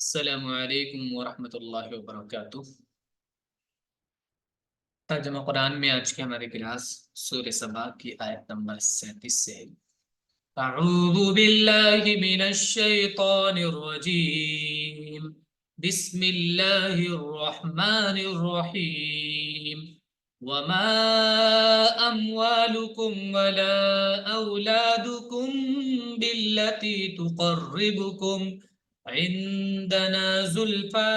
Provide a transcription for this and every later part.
السلام علیکم ورحمۃ اللہ وبرکاتہ۔ ترجمہ قرآن میں آج کی ہماری کلاس سورہ سبا کی آیت نمبر 37 سے ہے۔ اعوذ باللہ من الشیطان الرجیم، بسم اللہ الرحمن الرحیم۔ وما اموالکم ولا اولادکم باللتی تقربکم عندنا زلفى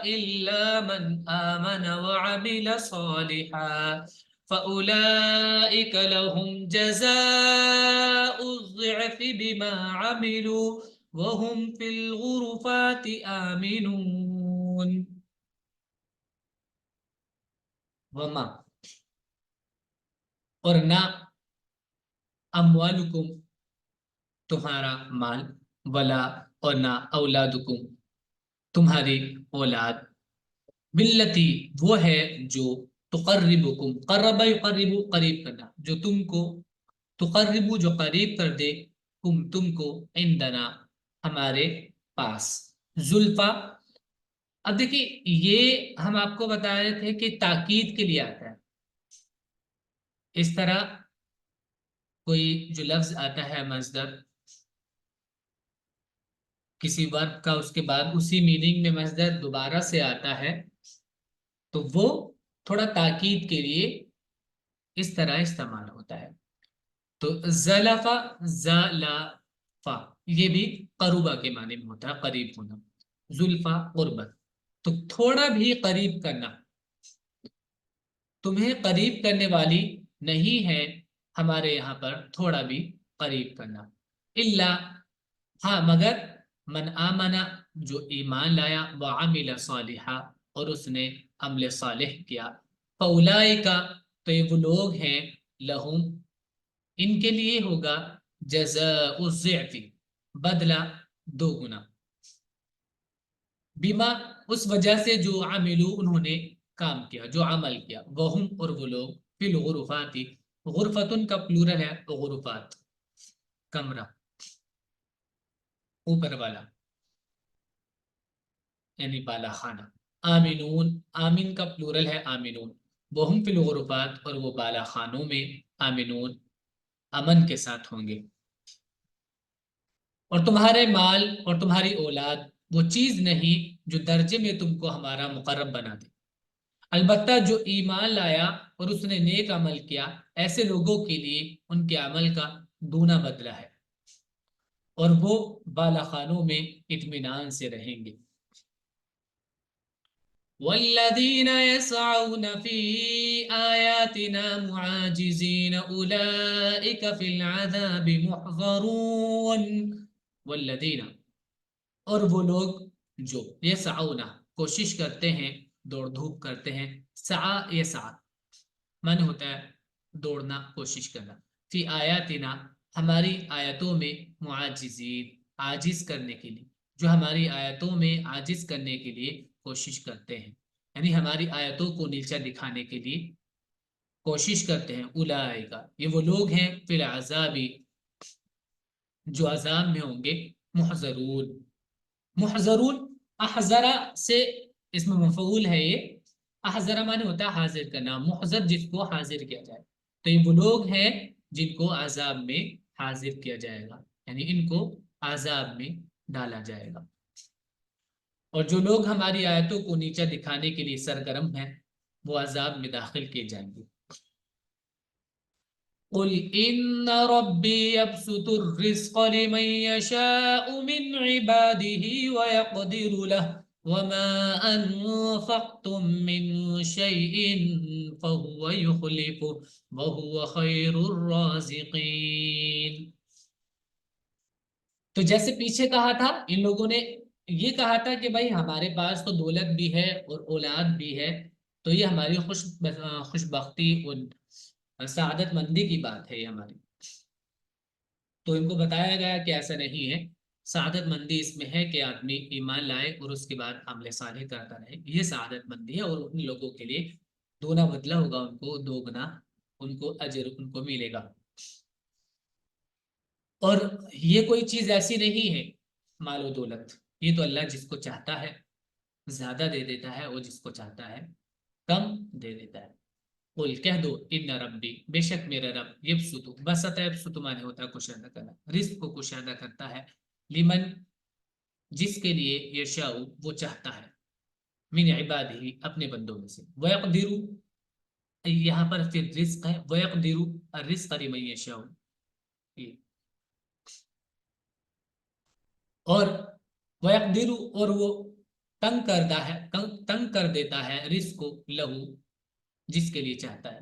إلا من آمن وعمل صالحا فأولئك لهم جزاء الضعف بما عملوا وهم في الغرفات آمنون۔ وما اور نہ اموالکم تمہارا مال، ولا اور نہ اولادکم تمہاری اولاد، باللتی وہ ہے جو تقربکم، قرب یقرب قریب کرنا، جو تم کو، تقرب جو قریب کر دے، تم کو، عندنا ہمارے پاس، زلفا۔ اب دیکھیے یہ ہم آپ کو بتا رہے تھے کہ تاکید کے لیے آتا ہے۔ اس طرح کوئی جو لفظ آتا ہے مصدر کسی ورب کا، اس کے بعد اسی میننگ میں مصدر دوبارہ سے آتا ہے تو وہ تھوڑا تاکید کے لیے اس طرح استعمال ہوتا ہے۔ تو زلفا، زلفا یہ بھی قربہ کے معنی میں ہوتا ہے، قریب ہونا، زلفا قربت، تو تھوڑا بھی قریب کرنا، تمہیں قریب کرنے والی نہیں ہے ہمارے یہاں پر تھوڑا بھی قریب کرنا، الا ہاں مگر، من آمنا جو ایمان لایا، وعمل صالحا اور اس نے عمل صالح کیا، فاولئک تو یہ وہ لوگ ہیں، لہم ان کے لیے ہوگا، جزاء الضعف بدلہ دو گنا، بما اس وجہ سے جو عملو انہوں نے کام کیا، جو عمل کیا، وہم اور وہ لوگ، فی الغرفات، غرفتن کا پلورل ہے غرفات، کمرہ اوپر والا یعنی بالا خانہ، آمنون آمین کا پلورل ہے آمنون، وہم فی الغرفات اور وہ بالا خانوں میں، آمنون امن کے ساتھ ہوں گے۔ اور تمہارے مال اور تمہاری اولاد وہ چیز نہیں جو درجے میں تم کو ہمارا مقرب بنا دے، البتہ جو ایمان لایا اور اس نے نیک عمل کیا، ایسے لوگوں کے لیے ان کے عمل کا دونا بدلہ ہے اور وہ بالا خانوں میں اطمینان سے رہیں گے۔ والذین یسعون فی آیاتنا معاجزین اولئک فی العذاب محضرون۔ والذین اور وہ لوگ جو یسعون کوشش کرتے ہیں، دوڑ دھوپ کرتے ہیں، سعا یسعا من ہوتا ہے دوڑنا، کوشش کرنا، فی آیاتنا ہماری آیتوں میں، معاجزین عاجز کرنے کے لیے، جو ہماری آیتوں میں عاجز کرنے کے لیے کوشش کرتے ہیں، یعنی ہماری آیتوں کو نیچا دکھانے کے لیے کوشش کرتے ہیں، اولئک یہ وہ لوگ ہیں، فی العذاب جو عذاب میں ہوں گے، محضرون، محضرون احضرہ سے اس میں مفعول ہے، یہ احضرہ معنی ہوتا ہے حاضر کرنا، محضر جس کو حاضر کیا جائے، تو یہ وہ لوگ ہیں جن کو عذاب میں حاضر کیا جائے گا، یعنی ان کو عذاب میں ڈالا جائے گا۔ اور جو لوگ ہماری آیتوں کو نیچا دکھانے کے لیے سرگرم ہیں وہ عذاب میں داخل کیے جائیں گے۔ قل ان ربی یبسط الرزق لمن یشاء من عباده ویقدر له وما انفقتم من شیء فهو یخلفه وهو خیر الرازقین۔ تو جیسے پیچھے کہا تھا، ان لوگوں نے یہ کہا تھا کہ بھائی ہمارے پاس تو دولت بھی ہے اور اولاد بھی ہے، تو یہ ہماری خوش بختی اور سعادت مندی کی بات ہے یہ ہماری۔ تو ان کو بتایا گیا کہ ایسا نہیں ہے، سعادت مندی اس میں ہے کہ آدمی ایمان لائے اور اس کے بعد عمل صالح کرتا رہے، یہ سعادت مندی ہے، اور ان لوگوں کے لیے دونا بدلہ ہوگا، ان کو دو گنا ان کو اجر ان کو ملے گا۔ اور یہ کوئی چیز ایسی نہیں ہے مال و دولت یہ تو اللہ جس کو چاہتا ہے زیادہ دے دیتا ہے اور جس کو چاہتا ہے کم دے دیتا ہے. قل کہہ دو ان ربی بے شک میرا رب یبسط بسط ہے، یبسط مانے ہوتا ہے کشادہ کرنا، رزق کو کشادہ کرتا ہے، لمن جس کے لیے یشاء وہ چاہتا ہے، من عبادہ اپنے بندوں میں سے، ویقدر یہاں پر پھر رزق ہے، ویقدر الرزق لمن یشاء، اور ویقدر اور وہ تنگ کرتا ہے، تنگ کر دیتا ہے رزق کو لہو جس کے لیے چاہتا ہے.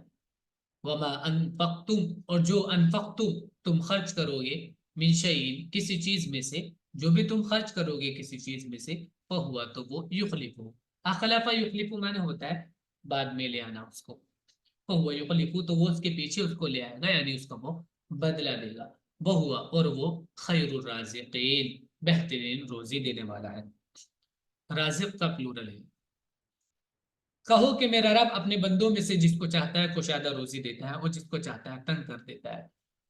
وما انفقتم اور جو انفقتم تم خرچ کرو گے، من شیء کسی چیز میں سے، جو بھی تم خرچ کرو گے کسی چیز میں سے، فہوا تو وہ یخلف، اخلف یخلف معنی ہوتا ہے بعد میں لے آنا اس کو، فہوا یخلف تو وہ اس کے پیچھے اس کو لے آئے گا، یعنی اس کا وہ بدلہ دے گا. وہوا اور وہ خیر الرازقین بہترین روزی دینے والا ہے. رازق کا پلورل ہے. کہو کہ میرا رب اپنے بندوں میں سے جس کو چاہتا ہے کشادہ روزی دیتا ہے اور جس کو چاہتا ہے تنگ کر دیتا ہے،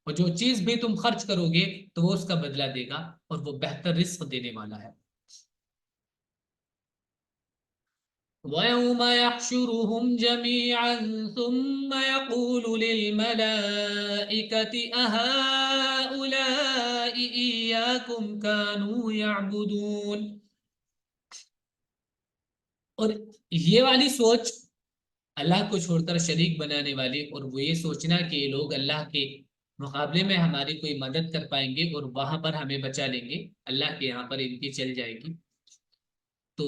اور جو چیز بھی تم خرچ کرو گے تو وہ اس کا بدلہ دے گا اور وہ بہتر رزق دینے والا ہے. وَيَوْمَ يَحْشُرُهُمْ جَمِيعًا ثُمَّ يَقُولُ لِلْمَلَائِكَةِ أَهَؤُلَاءِ إِيَّاكُمْ كَانُوا يَعْبُدُونَ. اور یہ والی سوچ اللہ کو چھوڑ کر شریک بنانے والی، اور وہ یہ سوچنا کہ یہ لوگ اللہ کے مقابلے میں ہماری کوئی مدد کر پائیں گے اور وہاں پر ہمیں بچا لیں گے، اللہ کے یہاں پر ان کی چل جائے گی، تو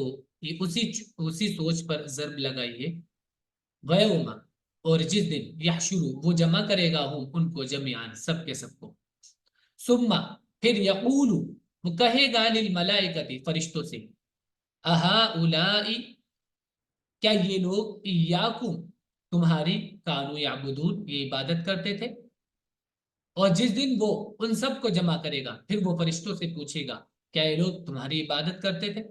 یہ اسی سوچ پر ضرب لگائیے. وَيَوْمَ اور جس دن یحشر وہ جمع کرے گا ہم ان کو جميعاً سب کے سب کو، ثم پھر یقول وہ کہے گا للملائکۃ فرشتوں سے، اہؤلاء کیا یہ لوگ ایاکم تمہاری کانو یعبدون یہ عبادت کرتے تھے. اور جس دن وہ ان سب کو جمع کرے گا پھر وہ فرشتوں سے پوچھے گا کیا یہ لوگ تمہاری عبادت کرتے تھے.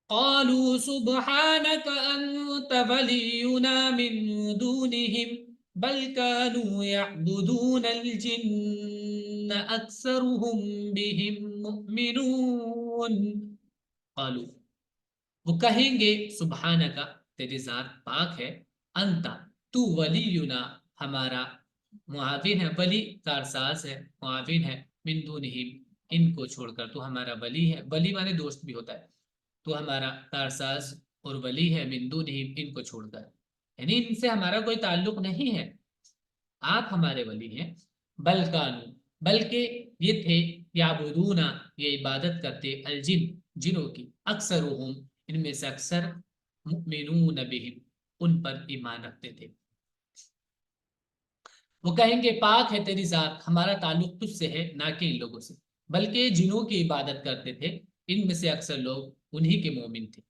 قالوا سبحانك انت ولينا من دونهم بل كانوا يعبدون الجن اكثرهم بهم مؤمنون. قالوا وہ کہیں گے سبحانہ کا تیری ذات پاک ہے، انتا تو ولینا ہمارا معاون ہے، ولی کارساز ہے، معاون ہے، من دونہم ان کو چھوڑ کر تو ہمارا ولی ہے، ولی مانے دوست بھی ہوتا ہے، تو ہمارا کارساز اور ولی ہے، من دونہم ان کو چھوڑ کر، یعنی ان سے ہمارا کوئی تعلق نہیں ہے، آپ ہمارے ولی ہیں. بل کانو بلکہ یہ تھے، یعبدونا یہ عبادت کرتے، الجن جنوں کی، اکثرهم ان میں سے اکثر، مؤمنون بہم ان پر ایمان رکھتے تھے. وہ کہیں گے پاک ہے تیری ذات، ہمارا تعلق تجھ سے ہے نہ کہ ان لوگوں سے، بلکہ جنوں کی عبادت کرتے تھے، ان میں سے اکثر لوگ انہی کے مومن تھے.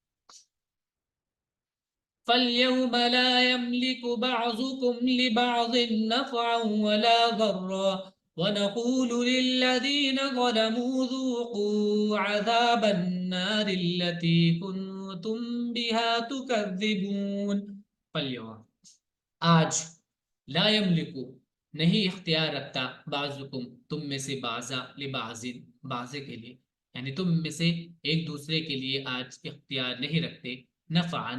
فَالْيَوْمَ لَا يَمْلِكُ بَعْضُكُمْ لِبَعْضٍ نَفْعًا وَلَا ضَرًّا وَنَقُولُ لِلَّذِينَ ظَلَمُوا ذُوقُوا عَذَابَ النَّارِ الَّتِي كُنتُمْ بِهَا تُكَذِّبُونَ. فَالْيَوْمَ آج، لا یملک نہیں اختیار رکھتا، بعضکم تم میں سے، بعضا لبعض بعضے کے لیے، یعنی تم میں سے ایک دوسرے کے لیے آج اختیار نہیں رکھتے، نفعا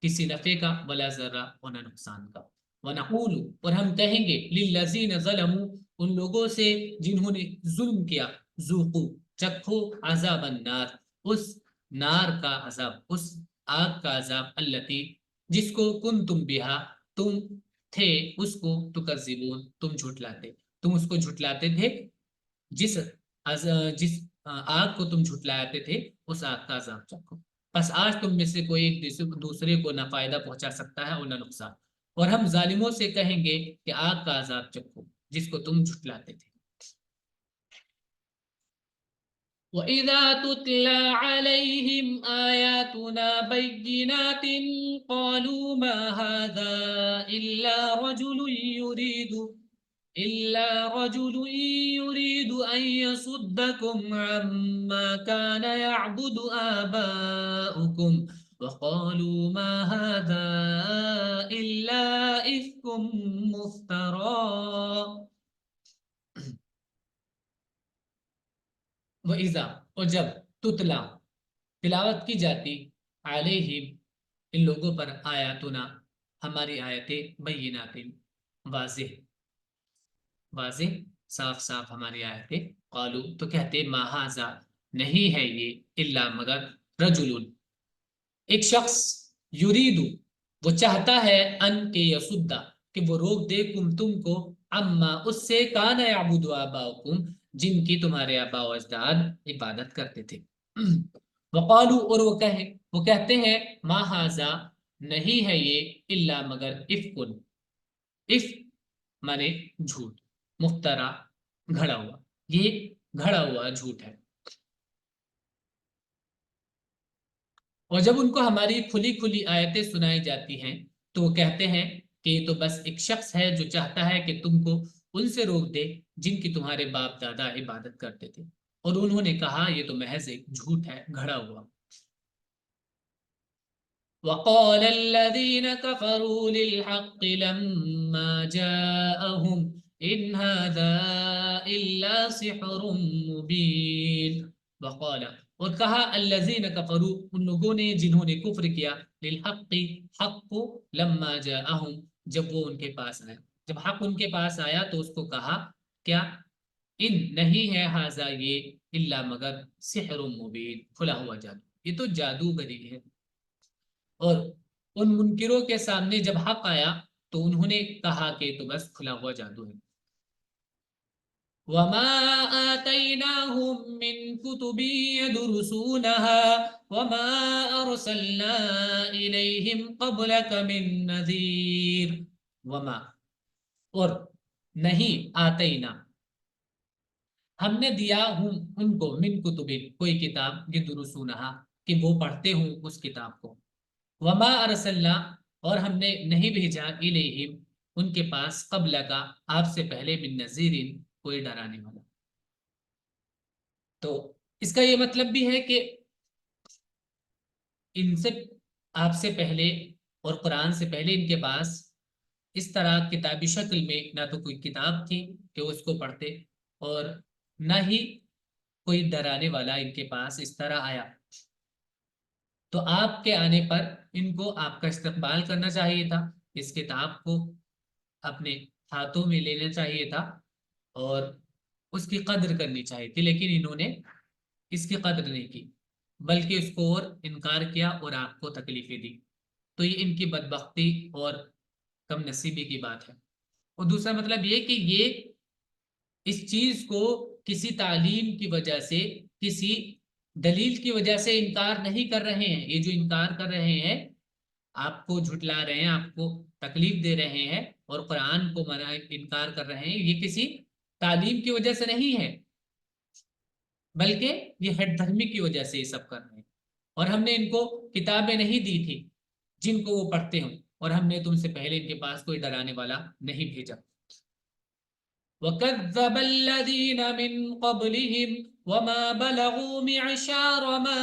کسی نفع کا، ولا ذرہ اور نہ نقصان کا. ونقول اور ہم کہیں گے، للذین ظلموا ان لوگوں سے جنہوں نے ظلم کیا، ذوقو چکھو، عذاب النار اس نار کا عذاب، اس آگ کا عذاب، التی جس کو کنتم بہا تم تھے اس کو، تکذبون تم جھٹلاتے، تم اس کو جھٹلاتے تھے، جس جس آگ کو تم جھٹلاتے تھے اس آگ کا عذاب چکھو. بس آج تم میں سے کوئی ایک دوسرے کو نہ فائدہ پہنچا سکتا ہے اور نہ نقصان، اور ہم ظالموں سے کہیں گے کہ آگ کا عذاب چکھو جس کو تم جھٹلاتے تھے. وَإِذَا تُتْلَى عَلَيْهِمْ آيَاتُنَا بَيِّنَاتٍ قَالُوا مَا هَذَا إِلَّا رَجُلٌ يُرِيدُ أَن يَصُدَّكُمْ عَمَّا كَانَ يَعْبُدُ آبَاؤُكُمْ وَقَالُوا مَا هَذَا إِلَّا إِفْكٌ مُفْتَرًى. وہ ایزا اور جب تتلا تلاوت کی جاتی علیہم ان لوگوں پر آیاتنا ہماری آیتیں بینات واضح واضح صاف صاف ہماری آیتیں قالو تو کہتے ماہذا نہیں ہے یہ الا مگر رجل ایک شخص یریدو وہ چاہتا ہے ان کے یسدا کہ وہ روک دے کم تم کو اما اس سے کان یعبد آباؤکم جن کی تمہارے آباء و اجداد عبادت کرتے تھے وقالو اور وہ کہتے ہیں ما ھذا نہیں ہے یہ الا مگر افکن اف مانے جھوٹ مفترا گھڑا ہوا یہ گھڑا ہوا جھوٹ ہے اور جب ان کو ہماری کھلی کھلی آیتیں سنائی جاتی ہیں تو وہ کہتے ہیں کہ یہ تو بس ایک شخص ہے جو چاہتا ہے کہ تم کو ان سے روک دے جن کی تمہارے باپ دادا عبادت کرتے تھے اور انہوں نے کہا یہ تو محض ایک جھوٹ ہے گھڑا ہوا وقال الذين كفروا للحق لما جاءهم إن هذا إلا سحر مبين وقال اور کہا الذين كفروا ان لوگوں نے جنہوں نے کفر کیا للحق حق کو لما جاءهم جب وہ ان کے پاس آیا جب حق ان کے پاس آیا تو اس کو کہا کیا ان نہیں ہے ہاذا یہ الا مگر سحر مبین کھلا ہوا جادو یہ تو جادوگری ہے اور ان منکروں کے سامنے جب حق آیا تو انہوں نے کہا کہ تو بس کھلا ہوا جادو ہے وما آتيناهم من كتب يدرسونها وما أرسلنا إليهم قبلك من نذير وما اور نہیں آتینا ہم نے دیا ہوں ان کو من کتب کوئی کتاب یدرسونها کہ وہ پڑھتے ہوں اس کتاب کو وما ارسلنا اور ہم نے نہیں بھیجا الیہم ان کے پاس قبل کا آپ سے پہلے من نذیر کوئی ڈرانے والا تو اس کا یہ مطلب بھی ہے کہ ان سے آپ سے پہلے اور قرآن سے پہلے ان کے پاس اس طرح کتابی شکل میں نہ تو کوئی کتاب تھی کہ وہ اس کو پڑھتے اور نہ ہی کوئی ڈرانے والا ان کے پاس اس طرح آیا تو آپ کے آنے پر ان کو آپ کا استقبال کرنا چاہیے تھا اس کتاب کو اپنے ہاتھوں میں لینا چاہیے تھا اور اس کی قدر کرنی چاہیے تھی لیکن انہوں نے اس کی قدر نہیں کی بلکہ اس کو اور انکار کیا اور آپ کو تکلیفیں دی تو یہ ان کی بدبختی اور کم نصیبی کی بات ہے اور دوسرا مطلب یہ کہ یہ اس چیز کو کسی تعلیم کی وجہ سے کسی دلیل کی وجہ سے انکار نہیں کر رہے ہیں یہ جو انکار کر رہے ہیں آپ کو جھٹلا رہے ہیں آپ کو تکلیف دے رہے ہیں اور قرآن کو منع انکار کر رہے ہیں یہ کسی تعلیم کی وجہ سے نہیں ہے بلکہ یہ ہٹ دھرمی کی وجہ سے یہ سب کر رہے ہیں اور ہم نے ان کو کتابیں نہیں دی تھی جن کو وہ پڑھتے ہوں اور ہم نے تم سے پہلے ان کے پاس کوئی ڈرانے والا نہیں بھیجا وَكَذَّبَ الَّذِينَ مِن قَبْلِهِمْ وَمَا بَلَغُوا مِعْشَارَ مَا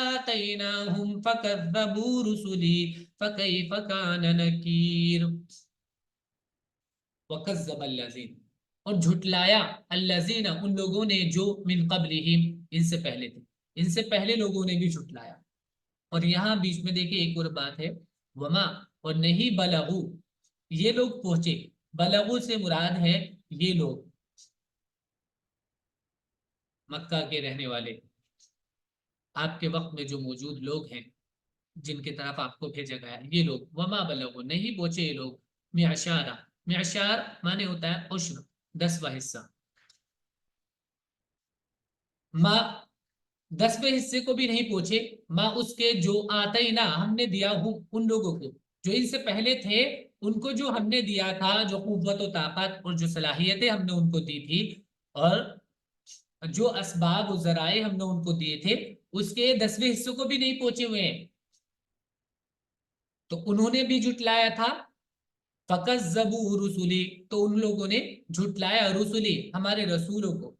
آتَيْنَاهُمْ فَكَذَّبُوا رُسُلِي فَكَيْفَ كَانَ نَكِيرٌ وَكَذَّبَ الَّذِينَ اور جھٹلایا الَّذِينَ ان لوگوں نے جو من قبلہم ان سے پہلے تھے ان سے پہلے لوگوں نے بھی جھٹلایا اور یہاں بیچ میں دیکھیں ایک اور بات ہے وما اور نہیں بلغو یہ لوگ پہنچے بلغو سے مراد ہے یہ لوگ مکہ کے رہنے والے آپ کے وقت میں جو موجود لوگ ہیں جن کی طرف آپ کو بھیجا گیا یہ لوگ وما بلغو نہیں پہنچے یہ لوگ معشارہ معشار مانے ہوتا ہے عشر 10واں حصہ ما 10ویں حصے کو بھی نہیں پہنچے ماں اس کے جو آتے ہی نہ ہم نے دیا ہوں ان لوگوں کو جو ان سے پہلے تھے ان کو جو ہم نے دیا تھا جو قوت و طاقت اور جو صلاحیتیں ہم نے ان کو دی تھی اور جو اسباب و ذرائع ہم نے ان کو دیے تھے اس کے 10ویں حصوں کو بھی نہیں پہنچے ہوئے ہیں تو انہوں نے بھی جھٹلایا تھا فَكَذَّبُوا رُسُلِي تو ان لوگوں نے جھٹلایا رسولی ہمارے رسولوں کو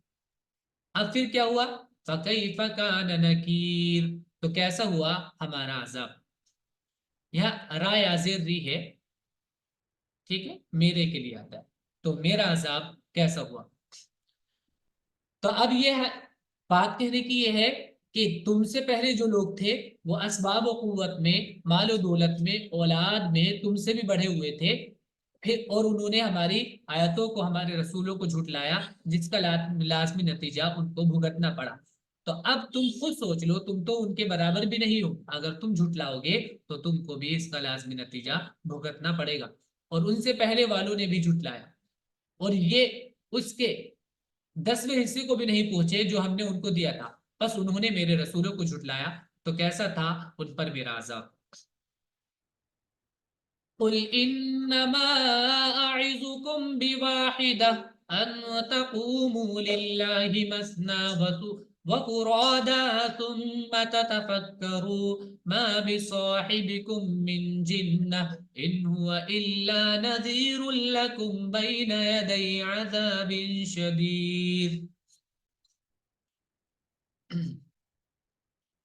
اب پھر کیا ہوا فَكَيْفَ كَانَ نَكِيرٌ تو کیسا ہوا ہمارا عذاب یہاں رائے آزر ری ہے ٹھیک ہے میرے کے لیے آتا ہے تو میرا عذاب کیسا ہوا تو اب یہ ہے بات کہنے کی یہ ہے کہ تم سے پہلے جو لوگ تھے وہ اسباب و قوت میں، مال و دولت میں، اولاد میں تم سے بھی بڑھے ہوئے تھے، پھر اور انہوں نے ہماری آیتوں کو، ہمارے رسولوں کو جھٹلایا، جس کا لازمی نتیجہ ان کو بھگتنا پڑا۔ تو اب تم خود سوچ لو، تم تو ان کے برابر بھی نہیں ہو، اگر تم جھٹلاؤ گے تو تم کو بھی اس کا لازمی نتیجہ بھگتنا پڑے گا۔ اور ان سے پہلے والوں نے بھی جھٹلایا، اور یہ اس کے 10ویں حصے کو بھی نہیں پہنچے جو ہم نے ان کو دیا تھا، بس انہوں نے میرے رسولوں کو جھٹلایا، تو کیسا تھا ان پر میرا عذاب۔ قل انما اعظكم بواحدة ان تقوموا لله مثنى وفرادا ثم تتفكروا ما بصاحبكم من جنة ان هو الا نذير لكم بين يدي عذاب شديد۔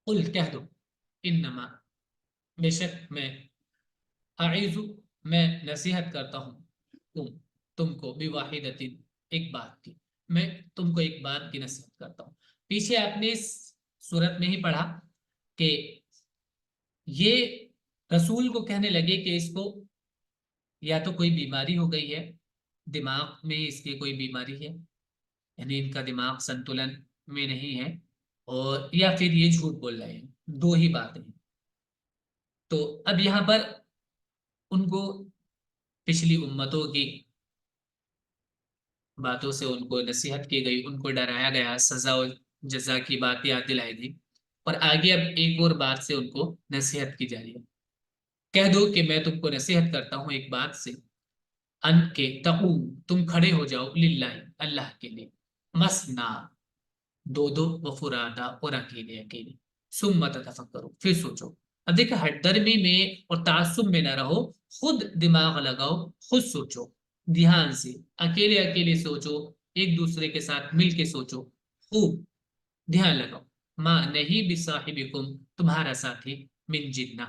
قل کہہ دو، انما بے شک میں، اعیذ میں نصیحت کرتا ہوں، تم کو بواحدۃ ایک بات کی، میں تم کو ایک بات کی نصیحت کرتا ہوں۔ پیچھے آپ نے اس صورت میں ہی پڑھا کہ یہ رسول کو کہنے لگے کہ اس کو یا تو کوئی بیماری ہو گئی ہے، دماغ میں اس کی کوئی بیماری ہے، یعنی ان کا دماغ سنتولن میں نہیں ہے، اور یا پھر یہ جھوٹ بول رہے ہیں، دو ہی باتیں ہیں۔ تو اب یہاں پر ان کو پچھلی امتوں کی باتوں سے ان کو نصیحت کی گئی، ان کو ڈرایا گیا، سزا و جزا کی بات یاد دلائی گئی، اور آگے اب ایک اور بات سے ان کو نصیحت کی جا رہی ہے۔ کہہ دو کہ میں تم کو نصیحت کرتا ہوں ایک بات سے، ان کے تقوم، تم کھڑے ہو جاؤ، للہ، اللہ کے لیے، مسنا، دو دو، وفرادا، اور اکیلے اکیلے، ثم تتفکروا، پھر سوچو۔ اب دیکھیں ہٹ درمی میں اور تعصب میں نہ رہو، خود دماغ لگاؤ، خود سوچو، دھیان سے، اکیلے اکیلے سوچو، ایک دوسرے کے ساتھ مل کے سوچو، خوب دھیان لگاؤ، ماں نہیں بصاحبکم، تمہارا ساتھی، من جنہ،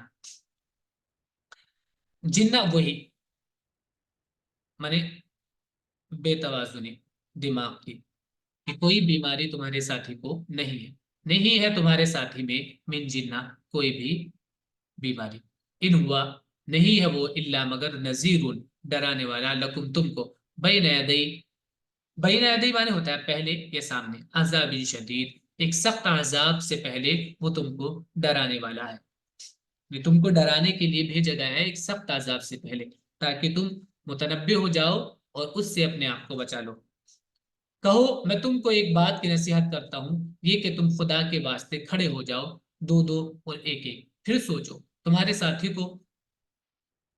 جنہ وہی مانے بے توازنی دماغ کی، کہ کوئی بیماری تمہارے ساتھی کو نہیں ہے، نہیں ہے تمہارے ساتھی میں من جنہ کوئی بھی بیماری، ان ہوا نہیں ہے وہ، الا مگر نذیر، ڈرانے والا، لکم تم کو، بین یدی، بین یدی مانے ہوتا ہے پہلے یا سامنے، عذاب شدید، ایک سخت عذاب سے پہلے وہ تم کو ڈرانے والا ہے، یہ تم کو ڈرانے کے لیے بھیجا گیا ہے ایک سخت عذاب سے پہلے، تاکہ تم متنبع ہو جاؤ اور اس سے اپنے آپ کو بچا لو۔ کہو میں تم کو ایک بات کی نصیحت کرتا ہوں، یہ کہ تم خدا کے واسطے کھڑے ہو جاؤ، دو دو اور ایک ایک، پھر سوچو، تمہارے ساتھی کو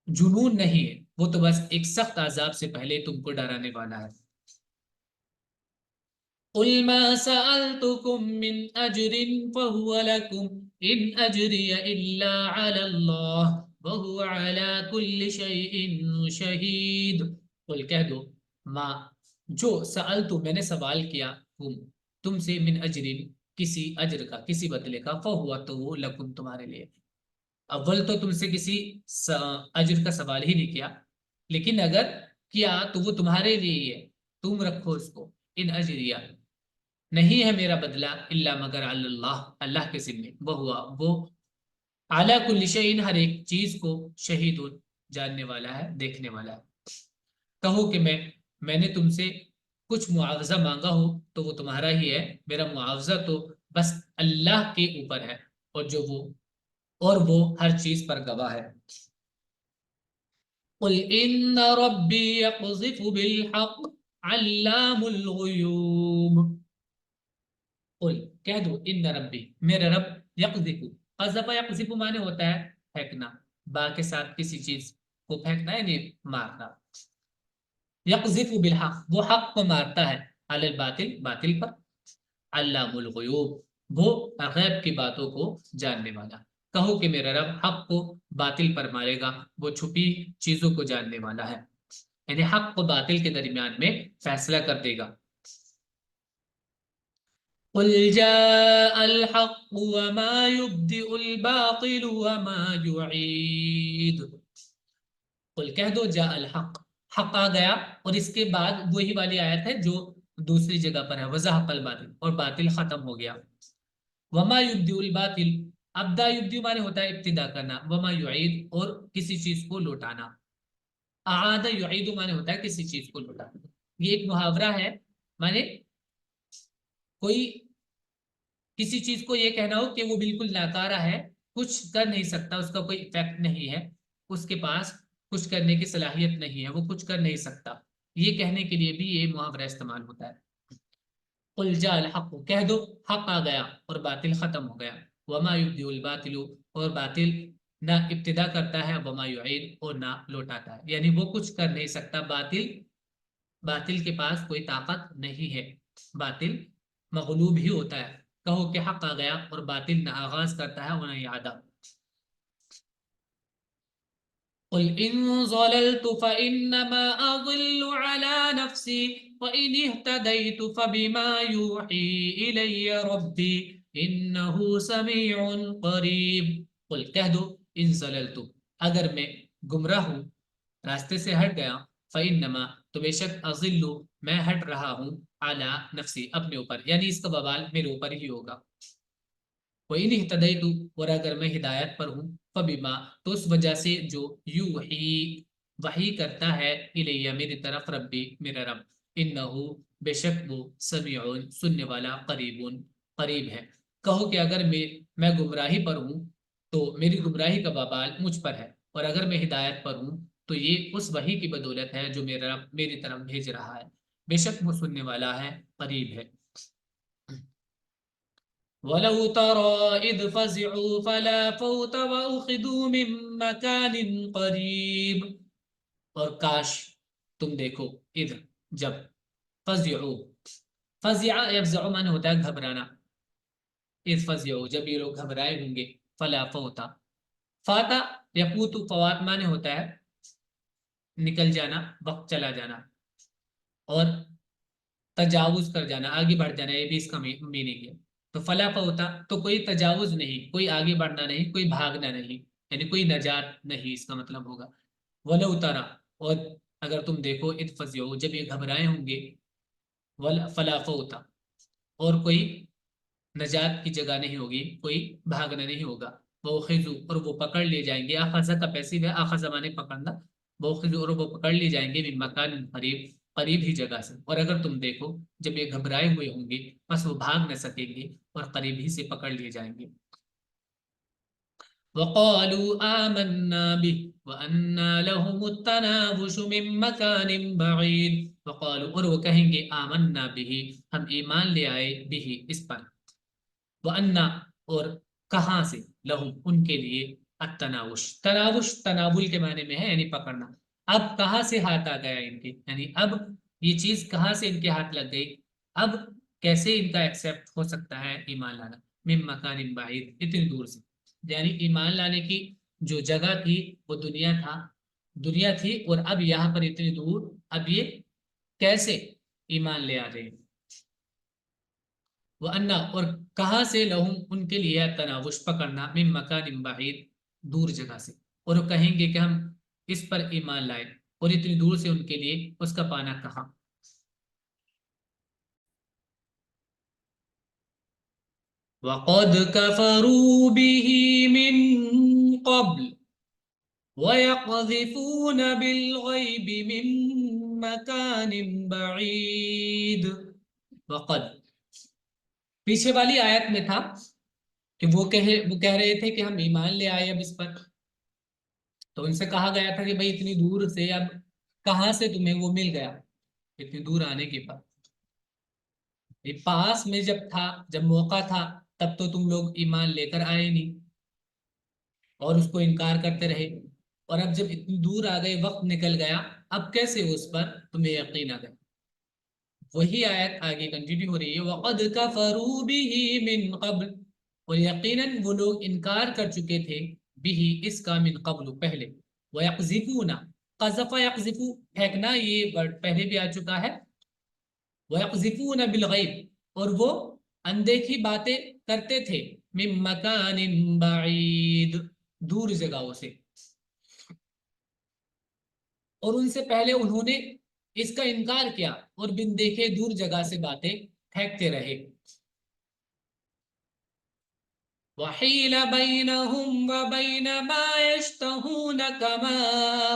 جنون نہیں ہے، وہ تو بس ایک سخت عذاب سے پہلے تم کو ڈرانے والا ہے۔ قل ما سألتكم من أجر فهو لكم إن أجري إلا على الله وهو على كل شيء شهيد۔ قل کہہ دو، ما جو، سألتو میں نے سوال کیا، تم سے، من اجر کسی اجر کا، کسی بدلے کا، فہو تو وہ، لکم تمہارے لیے، اول تو تم سے کسی اجر کا سوال ہی نہیں کیا، لیکن اگر کیا تو وہ تمہارے لیے ہی ہے، تم رکھو اس کو، ان اجریہ نہیں ہے میرا بدلہ، الا مگر اللہ، اللہ کے ذمے، وہ ہوا وہ، اعلیٰ کل شیء، ہر ایک چیز کو، شہید، جاننے والا ہے، دیکھنے والا ہے۔ کہو کہ میں نے تم سے کچھ معاوضہ مانگا ہو تو وہ تمہارا ہی ہے، میرا معاوضہ تو بس اللہ کے اوپر ہے، اور وہ ہر چیز پر گواہ ہے۔ قل ان ربی یقذف بالحق علام الغیوب۔ قل کہہ دو، ان ربی، میرا رب، یقذف، قذف یقذف مانے ہوتا ہے پھینکنا، با کے ساتھ کسی چیز کو پھینکنا یعنی مارنا، یقذف بالحق، وہ حق کو مارتا ہے، علی الباطل، باطل پر، علام الغیوب، وہ غیب کی باتوں کو جاننے والا۔ کہو کہ میرا رب حق کو باطل پر مارے گا، وہ چھپی چیزوں کو جاننے والا ہے، یعنی حق و باطل کے درمیان میں فیصلہ کر دے گا۔ قل جاء الحق وما يبدئ الباطل وما يعيد۔ قل کہہ دو، جاء الحق، حق آ گیا، اور اس کے بعد وہی والی آیت ہے جو دوسری جگہ پر ہے وزحق الباطل، اور باطل ختم ہو گیا. وما یبدئ الباطل، ابدا یبدئ مانے ہوتا ہے ابتدا کرنا، وما یعید اور کسی چیز کو لوٹانا، اعاد یعید مانے ہوتا ہے کسی چیز کو لوٹانا. یہ ایک محاورہ ہے، مانے کوئی کسی چیز کو یہ کہنا ہو کہ وہ بالکل ناکارہ ہے، کچھ کر نہیں سکتا، اس کا کوئی افیکٹ نہیں ہے، اس کے پاس کچھ کرنے کی صلاحیت نہیں ہے، وہ کچھ کر نہیں سکتا، یہ کہنے کے لیے بھی یہ محاورہ استعمال ہوتا ہے. قل جاء الحق، کہہ دو حق آ گیا اور باطل ختم ہو گیا. وما یبدئ الباطل، اور باطل نہ ابتدا کرتا ہے، وما یعید اور نہ لوٹاتا ہے، یعنی وہ کچھ کر نہیں سکتا. باطل کے پاس کوئی طاقت نہیں ہے، باطل مغلوب ہی ہوتا ہے. کہو کہ حق آ گیا اور باطل نہ آغاز کرتا ہے اور نہ اعادہ. قل ان ضللت فانما اضل على نفسي وان اهتديت فبما يوحي الي ربي انه سميع قریب. قل کہہ دو ان ضللت، اگر میں گمراہ ہوں، راستے سے ہٹ گیا، فانما تو بے شک اضل میں ہٹ رہا ہوں، اعلی نفسی اپنے اوپر، یعنی اس کا بوال میرے اوپر ہی ہوگا. وَإِنِ اهْتَدَيْتُ، اور اگر میں ہدایت پر ہوں، فَبِمَا تو اس وجہ سے جو یوحی وحی کرتا ہے، الیہ میری طرف، ربی میرا رب، انہو بے شک وہ، سمیعون سننے والا، قریبون قریب ہے. کہو کہ اگر میں گمراہی پر ہوں تو میری گمراہی کا وبال مجھ پر ہے، اور اگر میں ہدایت پر ہوں تو یہ اس وحی کی بدولت ہے جو میرا رب میری طرف بھیج رہا ہے، بے شک وہ سننے والا ہے، قریب ہے. وَلَوْ تَرَى إِذْ فَزِعُوا فَلَا فَوْتَ وَأُخِذُوا مِن مَّكَانٍ قَرِيبٍ، اور کاش تم دیکھو، اذ جب، فزعوا، فزع یفزع معنی ہوتا ہے گھبرانا، اذ فزعوا جب یہ لوگ گھبرائے ہوں گے، فلا فوتا، فاتا یفوت فوات معنی ہوتا ہے نکل جانا، وقت چلا جانا، اور تجاوز کر جانا، آگے بڑھ جانا، یہ بھی اس کا میننگ ہے. تو فلا فوتا تو کوئی تجاوز نہیں، کوئی آگے بڑھنا نہیں، کوئی بھاگنا نہیں، یعنی کوئی نجات نہیں، اس کا مطلب ہوگا. ولو ترا، اور اگر تم دیکھو، اذ فزعوا جب یہ گھبرائے ہوں گے، فلا فوتا اور کوئی نجات کی جگہ نہیں ہوگی، کوئی بھاگنا نہیں ہوگا. وہ خزو اور وہ پکڑ لیے جائیں گے، آخذ کا پیسیو ہے، آخذ مانے پکڑنا، وہ خزو اور وہ پکڑ لیے جائیں گے، من مکان قریب قریب ہی جگہ سے. اور اگر تم دیکھو جب یہ گھبرائے ہوئے ہوں گے، بس وہ بھاگ نہ سکیں گے اور قریب ہی سے پکڑ لیے جائیں گے. وقالوا آمنا به وأنا لهم التناوش من مكان بعيد. وقالوا اور وہ کہیں گے، آمنا به ہم ایمان لے آئے، به اس پر، وأنا اور کہاں سے، لہم ان کے لیے، التناوش، تناوش تناول کے معنی میں ہے، یعنی پکڑنا. اب کہاں سے ہاتھ آ گیا ان کے، یعنی اب یہ چیز کہاں سے ان کے ہاتھ لگ گئی، اب کیسے ان کا ایکسیپٹ ہو سکتا ہے ایمان لانا، من مکان بعید اتنی دور سے، یعنی ایمان لانے کی جو جگہ تھی وہ دنیا تھی، اور اب یہاں پر اتنی دور، اب یہ کیسے ایمان لے آ رہے ہیں. وَأَنَّا اور کہاں سے، لہم ان کے لیے، تناوش پکڑنا، من مکان بعید دور جگہ سے، اور وہ کہیں گے کہ ہم اس پر ایمان لائے، اور اتنی دور سے ان کے لیے اس کا پانا کہاں. وَقَدْ كَفَرُوا بِهِ مِن قَبْلُ وَيَقْذِفُونَ بِالْغَيْبِ مِن مَّكَانٍ بَعِيدٍ. وَقَدْ پیچھے والی آیت میں تھا کہ وہ کہہ رہے تھے کہ ہم ایمان لے آئے اب اس پر، تو ان سے کہا گیا تھا کہ بھئی اتنی دور سے اب کہاں سے تمہیں وہ مل گیا، اتنی دور آنے کے بعد، یہ پاس میں جب تھا، جب موقع تھا، تب تو تم لوگ ایمان لے کر آئے نہیں اور اس کو انکار کرتے رہے، اور اب جب اتنی دور آ گئے، وقت نکل گیا، اب کیسے اس پر تمہیں یقین آ گیا. وہی آیت آگے کنٹینیو ہو رہی ہے، وَقَدْ كَفَرُوا بِهِ مِن قَبْلُ، اور یقیناً وہ لوگ انکار کر چکے تھے، بِهِ اس کا، من قبل پہلے، وَيَقْذِفُونَ قذف یقذف پھینکنا، یہ ورڈ پہلے بھی آ چکا ہے، وَيَقْذِفُونَ بِالْغَيْبِ اور وہ اندیکھی باتیں کرتے تھے، من مکان بعید دور جگہوں سے، اور ان سے پہلے انہوں نے اس کا انکار کیا اور بن دیکھے دور جگہ سے باتیں پھینکتے رہے. وحیل بینہم وبین ما یشتہون کما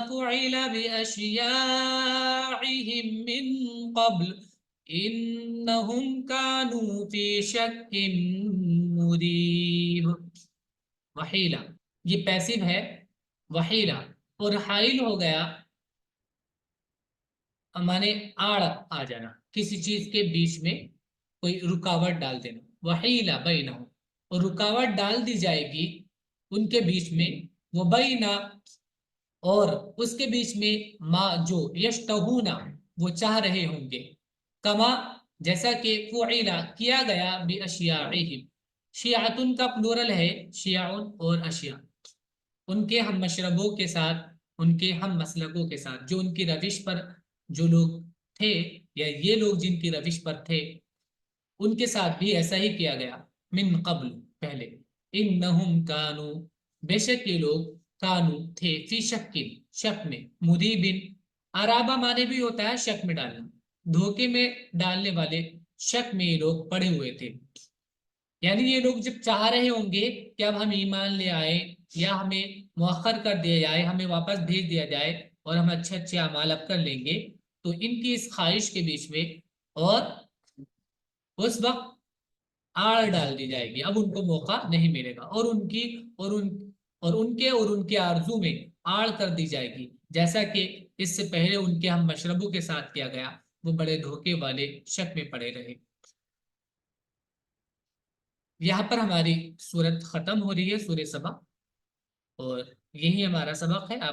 فعل باشیاعہم من قبل انہم کانوا فی شک مریب. وحیلہ یہ پیسو ہے، وحیلہ اور حائل ہو گیا ہمارے آڑ آ جانا، کسی چیز کے بیچ میں کوئی رکاوٹ ڈال دینا. وحیلہ بینہم اور رکاوٹ ڈال دی جائے گی ان کے بیچ میں، وہ بینا اور اس کے بیچ میں ما جو یشتہونا وہ چاہ رہے ہوں گے، کما جیسا کہ فعلا کیا گیا باشیاعہم، شیعتن کا پلورل ہے شیعن اور اشیاء، ان کے ہم مشربوں کے ساتھ، ان کے ہم مسلکوں کے ساتھ، جو ان کی روش پر جو لوگ تھے یا یہ لوگ جن کی روش پر تھے ان کے ساتھ بھی ایسا ہی کیا گیا. من قبل پہلے، انہم کانو بے شک یہ لوگ، کانو تھے، فی شکن شک میں، مریبن عرابہ معنی بھی ہوتا ہے شک میں ڈالنا، دھوکے میں ڈالنے والے، شک میں یہ لوگ پڑے ہوئے تھے. یعنی یہ لوگ جب چاہ رہے ہوں گے کہ اب ہم ایمان لے آئے یا ہمیں مؤخر کر دیا جائے، ہمیں واپس بھیج دیا جائے اور ہم اچھے اچھے اعمال اب کر لیں گے، تو ان کی اس خواہش کے بیچ میں اور اس وقت آڑ ڈال دی جائے گی، اب ان کو موقع نہیں ملے گا، اور ان کی اور ان کے آرزو میں آڑ کر دی جائے گی، جیسا کہ اس سے پہلے ان کے ہم مشربوں کے ساتھ کیا گیا، وہ بڑے دھوکے والے شک میں پڑے رہے. یہاں پر ہماری سورت ختم ہو رہی ہے، سورہ سبا، اور یہی ہمارا سبق ہے.